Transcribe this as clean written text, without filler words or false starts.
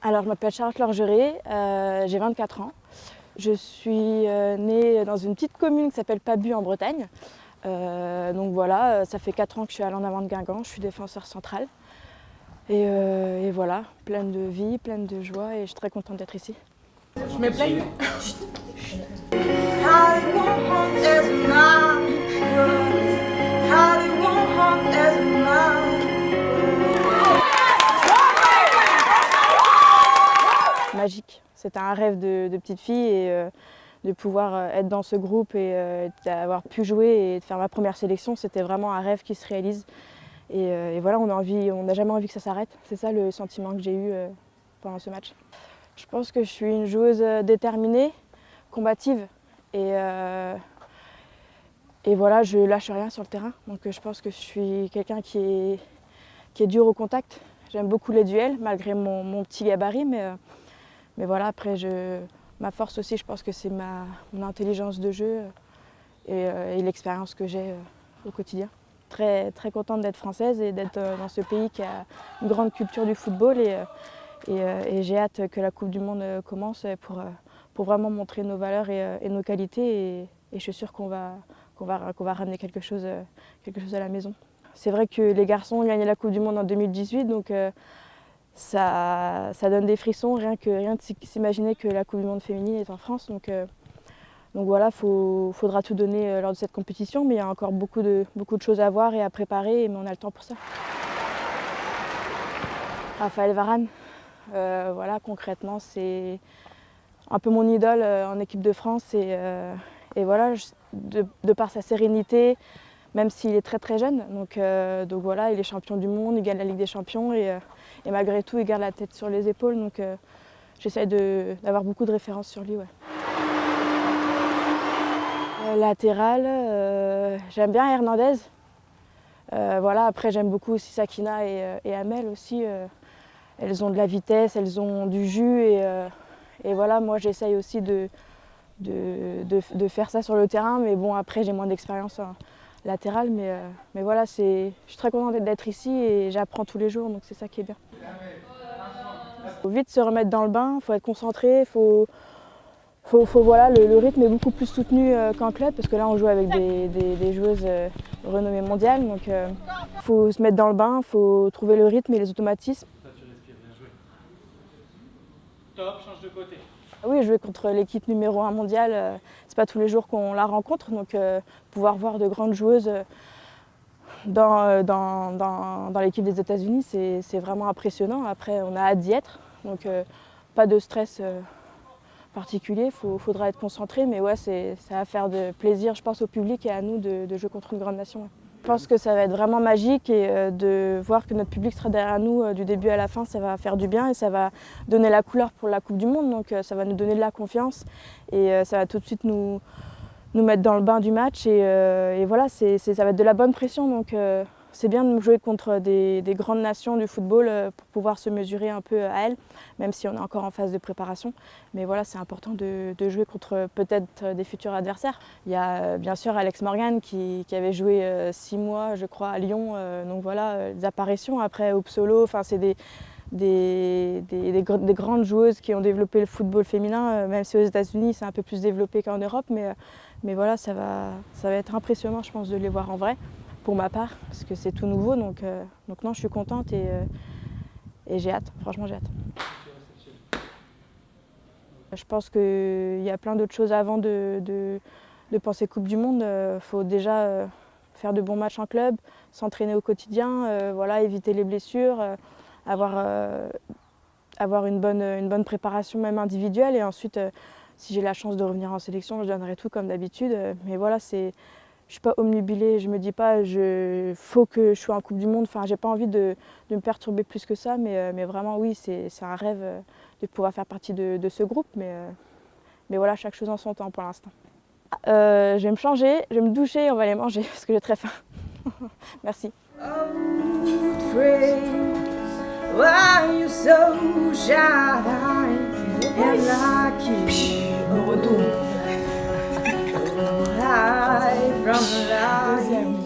Alors, je m'appelle Charlotte Lorgeret, j'ai 24 ans. Je suis née dans une petite commune qui s'appelle Pabu en Bretagne. Donc voilà, ça fait 4 ans que je suis à l'En Avant de Guingamp, je suis défenseur central. Et voilà, pleine de vie, pleine de joie et je suis très contente d'être ici. Je me plais. Magique, c'était un rêve de petite fille et de pouvoir être dans ce groupe et d'avoir pu jouer et de faire ma première sélection, c'était vraiment un rêve qui se réalise. Et voilà, on n'a jamais envie que ça s'arrête. C'est ça le sentiment que j'ai eu pendant ce match. Je pense que je suis une joueuse déterminée, combative et voilà, je lâche rien sur le terrain. Donc je pense que je suis quelqu'un qui est dur au contact. J'aime beaucoup les duels malgré mon petit gabarit, mais voilà, après ma force aussi, je pense que c'est mon intelligence de jeu et l'expérience que j'ai au quotidien. Très, très contente d'être française et d'être dans ce pays qui a une grande culture du football et j'ai hâte que la Coupe du Monde commence pour vraiment montrer nos valeurs et nos qualités et je suis sûre qu'on va ramener quelque chose à la maison. C'est vrai que les garçons ont gagné la Coupe du Monde en 2018, donc ça donne des frissons, rien de s'imaginer que la Coupe du Monde féminine est en France. Donc voilà, faudra tout donner lors de cette compétition, mais il y a encore beaucoup de choses à voir et à préparer, mais on a le temps pour ça. Raphaël Varane, voilà, concrètement, c'est un peu mon idole en équipe de France et voilà, de par sa sérénité, même s'il est très très jeune, donc voilà, il est champion du monde, il gagne la Ligue des Champions et malgré tout, il garde la tête sur les épaules, donc j'essaie d'avoir beaucoup de références sur lui. Ouais. Latéral, j'aime bien Hernandez. Voilà, après j'aime beaucoup aussi Sakina et Amel aussi. Elles ont de la vitesse, elles ont du jus et voilà, moi j'essaye aussi de faire ça sur le terrain, mais bon après j'ai moins d'expérience en latéral, mais voilà, je suis très contente d'être ici et j'apprends tous les jours, donc c'est ça qui est bien. Il faut vite se remettre dans le bain, il faut être concentré, voilà, le rythme est beaucoup plus soutenu qu'en club parce que là on joue avec des joueuses renommées mondiales, donc il faut se mettre dans le bain, il faut trouver le rythme et les automatismes. Toi tu respires, bien joué. Top, change de côté. Oui, jouer contre l'équipe numéro 1 mondiale, c'est pas tous les jours qu'on la rencontre, donc pouvoir voir de grandes joueuses dans l'équipe des États-Unis, c'est vraiment impressionnant. Après, on a hâte d'y être, donc pas de stress particulier, faudra être concentré, mais ouais, ça va faire de plaisir, je pense, au public et à nous de jouer contre une grande nation. Ouais. Je pense que ça va être vraiment magique et de voir que notre public sera derrière nous du début à la fin, ça va faire du bien et ça va donner la couleur pour la Coupe du Monde, donc ça va nous donner de la confiance et ça va tout de suite nous mettre dans le bain du match et voilà, ça va être de la bonne pression, donc c'est bien de jouer contre des grandes nations du football pour pouvoir se mesurer un peu à elles, même si on est encore en phase de préparation. Mais voilà, c'est important de jouer contre peut-être des futurs adversaires. Il y a bien sûr Alex Morgan qui avait joué 6 mois, je crois, à Lyon. Donc voilà, des apparitions. Après, Upsolo, enfin, c'est des grandes joueuses qui ont développé le football féminin, même si aux États-Unis c'est un peu plus développé qu'en Europe. Mais voilà, ça va être impressionnant, je pense, de les voir en vrai. Pour ma part, parce que c'est tout nouveau, donc non, je suis contente et j'ai hâte, franchement j'ai hâte. Je pense qu'il y a plein d'autres choses avant de penser Coupe du Monde. Faut déjà faire de bons matchs en club, s'entraîner au quotidien, voilà, éviter les blessures, avoir une bonne préparation même individuelle et ensuite, si j'ai la chance de revenir en sélection, je donnerai tout comme d'habitude. Mais voilà, je ne suis pas omnubilée, je ne me dis pas faut que je sois en Coupe du Monde. Enfin, j'ai pas envie de me perturber plus que ça, mais vraiment oui, c'est un rêve de pouvoir faire partie de ce groupe. Mais voilà, chaque chose en son temps pour l'instant. Je vais me changer, je vais me doucher et on va aller manger parce que j'ai très faim. Merci. From life.